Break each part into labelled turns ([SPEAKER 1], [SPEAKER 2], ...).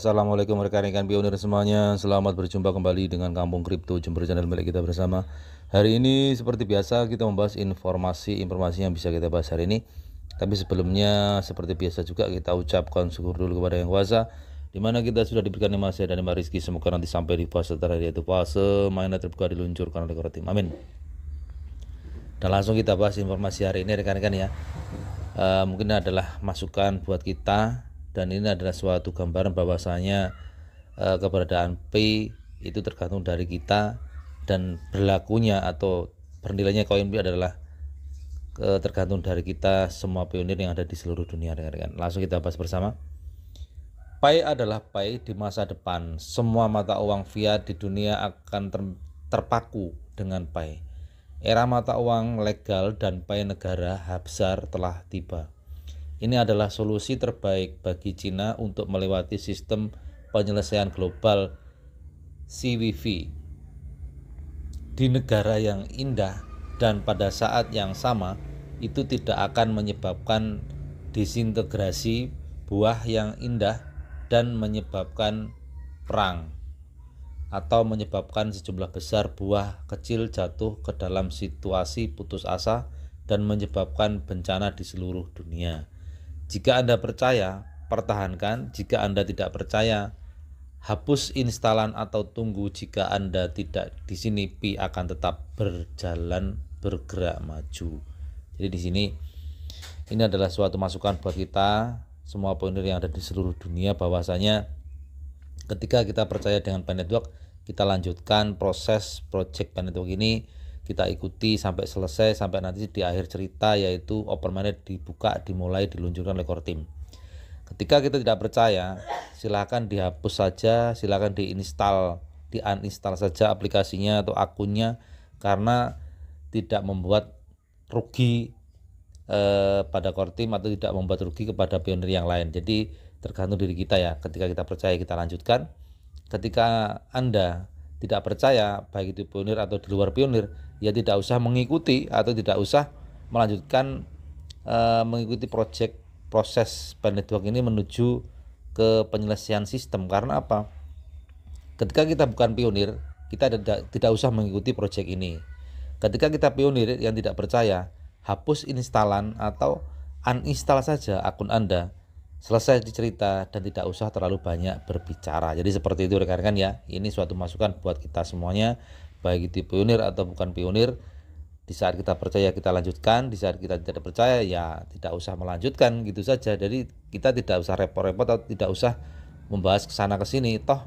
[SPEAKER 1] Assalamualaikum rekan-rekan pionir semuanya. Selamat berjumpa kembali dengan Kampung Kripto Jember channel milik kita bersama. Hari ini seperti biasa kita membahas informasi yang bisa kita bahas hari ini. Tapi sebelumnya seperti biasa juga kita ucapkan syukur dulu kepada Yang Kuasa, di mana kita sudah diberikan nikmat sehat dan nikmat rezeki. Semoga nanti sampai di fase terakhir, yaitu fase mainan terbuka diluncurkan oleh tim. Amin. Dan langsung kita bahas informasi hari ini rekan-rekan ya. Mungkin adalah masukan buat kita, dan ini adalah suatu gambaran bahwasanya keberadaan P itu tergantung dari kita, dan berlakunya atau bernilainya koin P adalah tergantung dari kita semua pionir yang ada di seluruh dunia rekan-rekan. Langsung kita bahas bersama. Pi adalah Pi di masa depan. Semua mata uang fiat di dunia akan terpaku dengan Pi. Era mata uang legal dan Pi negara besar telah tiba. Ini adalah solusi terbaik bagi Cina untuk melewati sistem penyelesaian global CWV di negara yang indah, dan pada saat yang sama itu tidak akan menyebabkan disintegrasi buah yang indah dan menyebabkan perang, atau menyebabkan sejumlah besar buah kecil jatuh ke dalam situasi putus asa dan menyebabkan bencana di seluruh dunia. Jika Anda percaya, pertahankan. Jika Anda tidak percaya, hapus instalan atau tunggu. Jika Anda tidak di sini, Pi akan tetap berjalan, bergerak maju. Jadi di sini ini adalah suatu masukan buat kita semua pionir yang ada di seluruh dunia, bahwasanya ketika kita percaya dengan Pi Network, kita lanjutkan proses project Pi Network ini, kita ikuti sampai selesai, sampai nanti di akhir cerita yaitu open mainnet dibuka, dimulai, diluncurkan oleh core team. Ketika kita tidak percaya, silahkan dihapus saja, silahkan uninstall saja aplikasinya atau akunnya, karena tidak membuat rugi pada core team atau tidak membuat rugi kepada pionir yang lain. Jadi tergantung diri kita ya. Ketika kita percaya, kita lanjutkan. Ketika Anda tidak percaya, baik itu pionir atau di luar pionir, ya tidak usah mengikuti atau tidak usah melanjutkan mengikuti proses Pi Network ini menuju ke penyelesaian sistem. Karena apa? Ketika kita bukan pionir, kita tidak usah mengikuti project ini. Ketika kita pionir yang tidak percaya, hapus instalan atau uninstall saja akun Anda, selesai dicerita, dan tidak usah terlalu banyak berbicara. Jadi seperti itu rekan-rekan ya. Ini suatu masukan buat kita semuanya, baik itu pionir atau bukan pionir. Di saat kita percaya, kita lanjutkan. Di saat kita tidak percaya, ya tidak usah melanjutkan, gitu saja. Jadi kita tidak usah repot-repot atau tidak usah membahas kesana kesini. Toh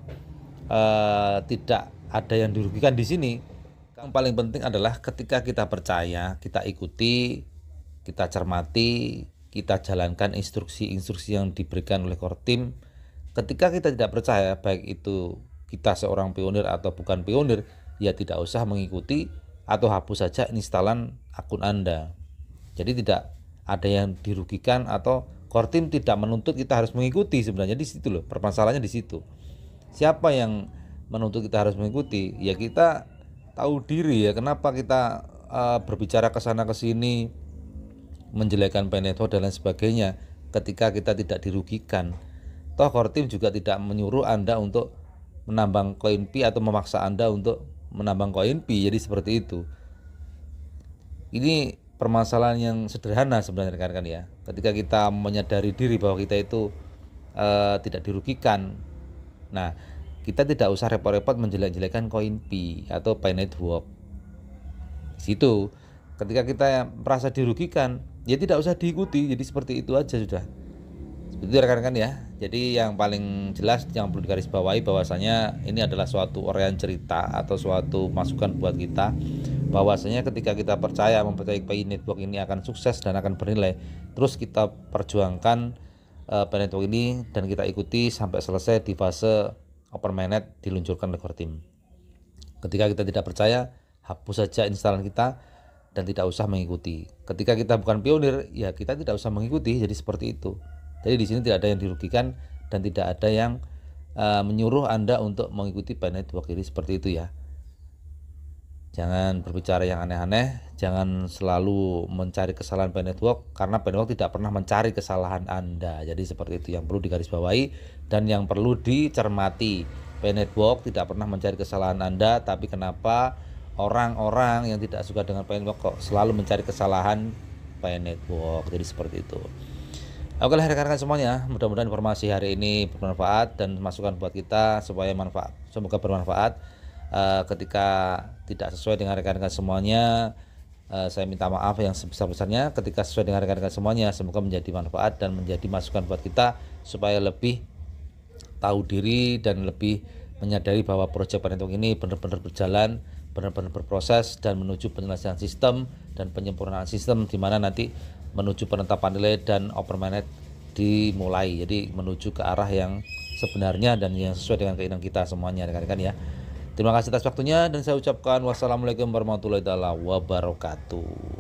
[SPEAKER 1] tidak ada yang dirugikan di sini. Yang paling penting adalah ketika kita percaya, kita ikuti, kita cermati, kita jalankan instruksi-instruksi yang diberikan oleh core team. Ketika kita tidak percaya, baik itu kita seorang pionir atau bukan pionir, ya tidak usah mengikuti atau hapus saja instalan akun Anda. Jadi tidak ada yang dirugikan, atau core team tidak menuntut kita harus mengikuti. Sebenarnya di situ loh permasalahannya, di situ. Siapa yang menuntut kita harus mengikuti? Ya kita tahu diri ya, kenapa kita berbicara ke sana ke sini, menjelekkan Pi Network dan lain sebagainya, ketika kita tidak dirugikan. Toh core team juga tidak menyuruh Anda untuk menambang koin Pi atau memaksa Anda untuk menambang koin Pi. Jadi seperti itu. Ini permasalahan yang sederhana sebenarnya rekan-rekan ya. Ketika kita menyadari diri bahwa kita itu tidak dirugikan, nah kita tidak usah repot-repot menjelek-jelekan koin Pi atau Pi Network. Di situ ketika kita merasa dirugikan, ya tidak usah diikuti. Jadi seperti itu aja sudah. Seperti itu rekan-rekan ya. Jadi yang paling jelas yang perlu digarisbawahi, bahwasanya ini adalah suatu uraian cerita atau suatu masukan buat kita, bahwasanya ketika kita mempercayai Pi Network ini akan sukses dan akan bernilai, terus kita perjuangkan Pi Network ini dan kita ikuti sampai selesai di fase open mainnet diluncurkan oleh core team. Ketika kita tidak percaya, hapus saja instalan kita dan tidak usah mengikuti. Ketika kita bukan pionir, ya kita tidak usah mengikuti. Jadi seperti itu. Jadi di sini tidak ada yang dirugikan dan tidak ada yang menyuruh Anda untuk mengikuti Pi Network. Jadi seperti itu ya. Jangan berbicara yang aneh-aneh, jangan selalu mencari kesalahan Pay Network karena Pay Network tidak pernah mencari kesalahan Anda. Jadi seperti itu yang perlu digarisbawahi dan yang perlu dicermati. Pay Network tidak pernah mencari kesalahan Anda, tapi kenapa orang-orang yang tidak suka dengan Pay Network kok selalu mencari kesalahan Pay Network. Jadi seperti itu. Oke lah rekan-rekan semuanya, mudah-mudahan informasi hari ini bermanfaat dan masukan buat kita supaya semoga bermanfaat. Ketika tidak sesuai dengan rekan-rekan semuanya, saya minta maaf yang sebesar-besarnya. Ketika sesuai dengan rekan-rekan semuanya, semoga menjadi manfaat dan menjadi masukan buat kita supaya lebih tahu diri dan lebih menyadari bahwa proyek Pay Network ini benar-benar berjalan, benar-benar berproses dan menuju penyelesaian sistem dan penyempurnaan sistem, di mana nanti menuju penetapan nilai dan open mainnet dimulai. Jadi menuju ke arah yang sebenarnya dan yang sesuai dengan keinginan kita semuanya rekan-rekan ya. Terima kasih atas waktunya dan saya ucapkan wassalamualaikum warahmatullahi wabarakatuh.